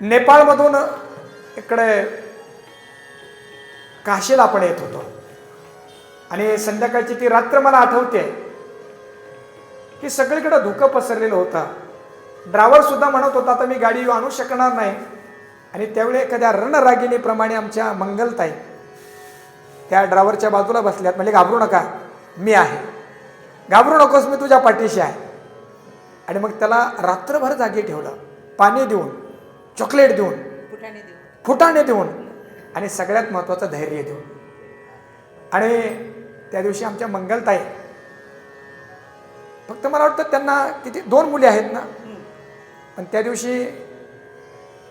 नेपाळमधून इकडे काशीला आपण येत होतो आणि संध्याकाळची ती रात्र मला आठवते की सगळीकडे धुकं पसरलेलं होतं. ड्रायव्हर सुद्धा म्हणत होता आता मी गाडी आणू शकणार नाही. आणि त्यावेळी एखाद्या रणरागिणीप्रमाणे आमच्या मंगलताई त्या ड्रायव्हरच्या बाजूला बसल्यात. म्हणजे घाबरू नका, मी आहे, घाबरू नकोस, मी तुझ्या पाठीशी आहे. आणि मग त्याला रात्रभर जागी ठेवलं, पाणी देऊन, चॉकलेट देऊन, फुटाणे देऊन आणि सगळ्यात महत्त्वाचं धैर्य देऊन. आणि त्या दिवशी आमच्या मंगलताई, फक्त मला वाटतं त्यांना किती 2 मुली आहेत ना, पण त्या दिवशी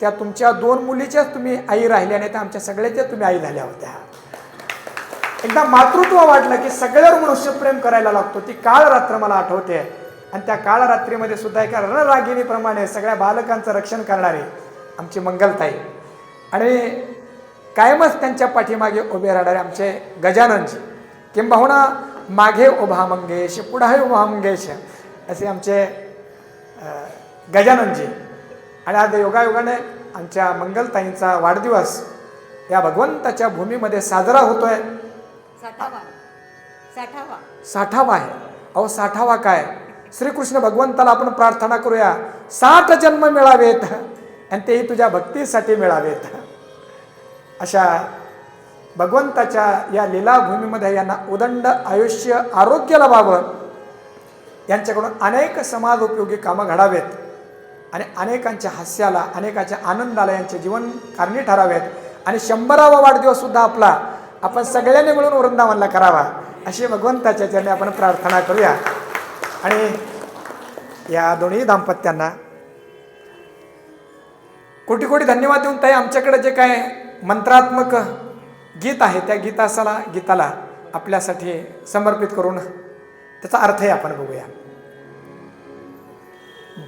त्या तुमच्या 2 मुलीच्याच तुम्ही आई राहिल्या नाही तर आमच्या सगळ्याच्याच तुम्ही आई झाल्या होत्या. एकदा मातृत्व वाटलं की सगळ्यावर मनुष्य प्रेम करायला लागतो. ती काळ रात्र मला आठवते आणि त्या काळ रात्रीमध्ये सुद्धा एका रणरागिणीप्रमाणे सगळ्या बालकांचं रक्षण करणारे आमची मंगलताई आणि कायमच त्यांच्या पाठीमागे उभे राहणारे आमचे गजाननजी, किंबहुना मागे उभा मंगेश पुढे उभा मंगेश असे आमचे गजाननजी. आणि आज योगायोगाने आमच्या मंगलताईंचा वाढदिवस या भगवंताच्या भूमीमध्ये साजरा होतोय. 60वा आहे. अहो 60वा काय, श्रीकृष्ण भगवंताला आपण प्रार्थना करूया 60 जन्म मिळावेत आणि तेही तुझ्या भक्तीसाठी मिळावेत. अशा भगवंताच्या या लीलाभूमीमध्ये यांना उदंड आयुष्य आरोग्य लाभावं, यांच्याकडून अनेक समाज उपयोगी कामं घडावेत आणि अनेकांच्या हास्याला, अनेकांच्या आनंदाला यांचे जीवन कारणी ठरावेत. आणि 100वा वाढदिवस सुद्धा आपला आपण सगळ्यांनी मिळून वृंदावनला करावा अशी भगवंताच्या चरणी आपण प्रार्थना करूया. आणि या दोन्ही दाम्पत्यांना कोटी कोटी धन्यवाद देऊन ताई आमच्याकडे जे काय मंत्रात्मक गीत आहे त्या गीताला आपल्यासाठी समर्पित करून त्याचा अर्थही आपण बघूया.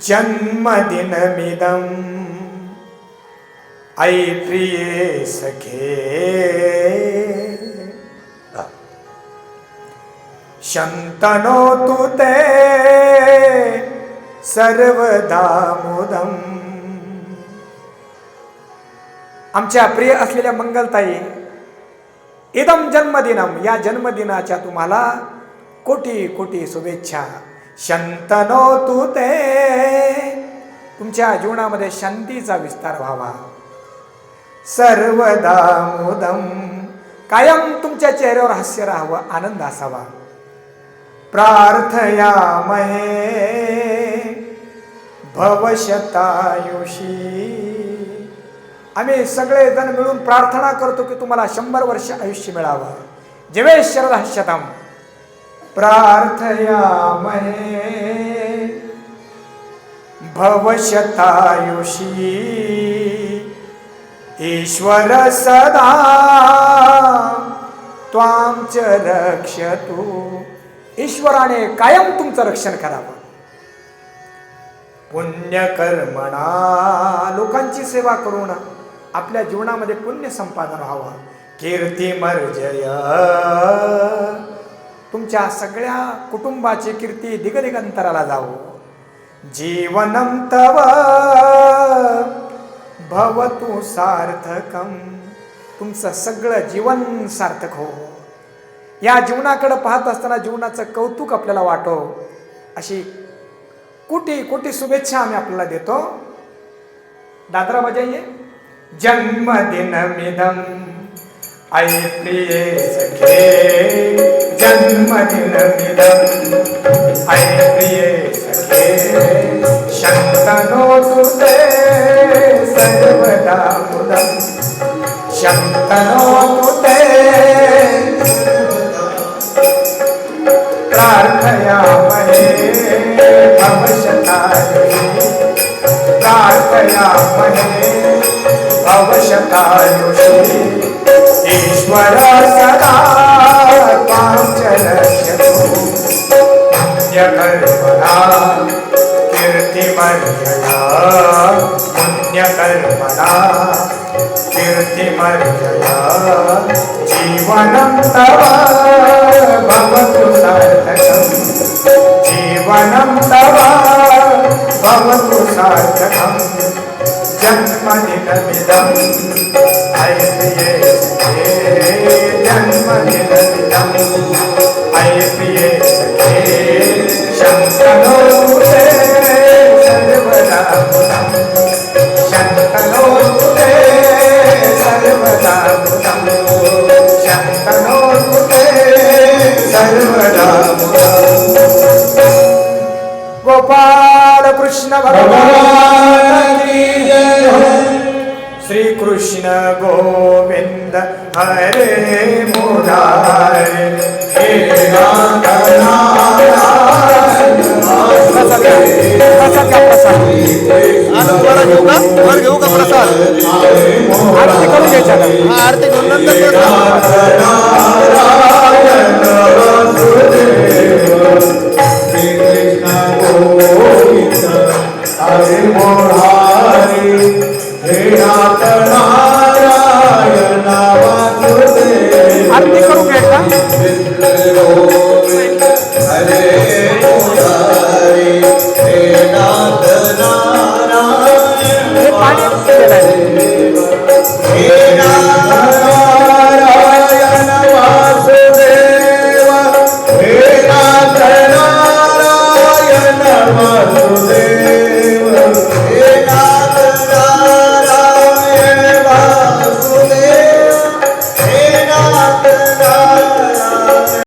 जन्मदिनमिदं ऐ प्रिये सखे शन्तनोतु ते सर्वदा मुदम्. आमच्या प्रिय असलेल्या मंगलताई, इदम जन्मदिनम, या जन्मदिनाच्या तुम्हाला कोटी कोटी शुभेच्छा. शंतनोतु ते, तुमच्या जीवनामध्ये शांतीचा विस्तार व्हावा. सर्वदा मुदम, कायम तुमच्या चेहऱ्यावर हास्य राहावं, आनंद असावा. प्रार्थयामहे भवशतायुषी, आम्ही सगळेजण मिळून प्रार्थना करतो की तुम्हाला 100 वर्ष आयुष्य मिळावं. जीवेश्वरः शतम्. प्रार्थयामहे भवशतायुषी, ईश्वर सदा त्वां च रक्षतु. ईश्वराने कायम तुमचं रक्षण करावं. पुण्यकर्मणा, लोकांची सेवा करून आपल्या जीवनामध्ये पुण्य संपादन व्हावं. कीर्तिमर्जय, तुमच्या सगळ्या कुटुंबाची कीर्ती दिगदिगंतराला जावो. जीवनं तव भवतु सार्थकम, तुमचं सगळं जीवन सार्थक हो. या जीवनाकडे पाहत असताना जीवनाचं कौतुक आपल्याला वाटो, अशी कोटी कोटी शुभेच्छा आम्ही आपल्याला देतो. दादरा बजाइए. जन्मदिनमिदं ऐ प्रिये सखे, जन्मदिनमिदं ऐ प्रिये सखे, शन्तनोतु ते सर्वदा मुदम्. शन्तनोतु ते, प्रार्थयामहे भवशतायुषी, प्रार्थयामहे भवशतायुषी, ईश्वर सदा त्वां च रक्षतु. पुण्यकर्मणा कीर्तिमर्जया, पुण्यकर्मणा कीर्तिमर्जया, जीवनं तव भवतु सार्थकम्. जीवनं तव भवतु सार्थकम्. जन्मदिनमिदं ऐ प्रिये सखे जन्मदिनमिदं ऐ प्रिये सखे शङ्करोते सर्वदा मुदं शङ्करोते सर्वदा मुदं शङ्करोते सर्वदा मुदं गोपाल कृष्ण भगवान की जय हो श्री कृष्ण गोविंद हरे मुरारे हे नाथ नारायण वर घेऊ का प्रसाद आरती करून घ्यायचा आरती घेऊन नंतर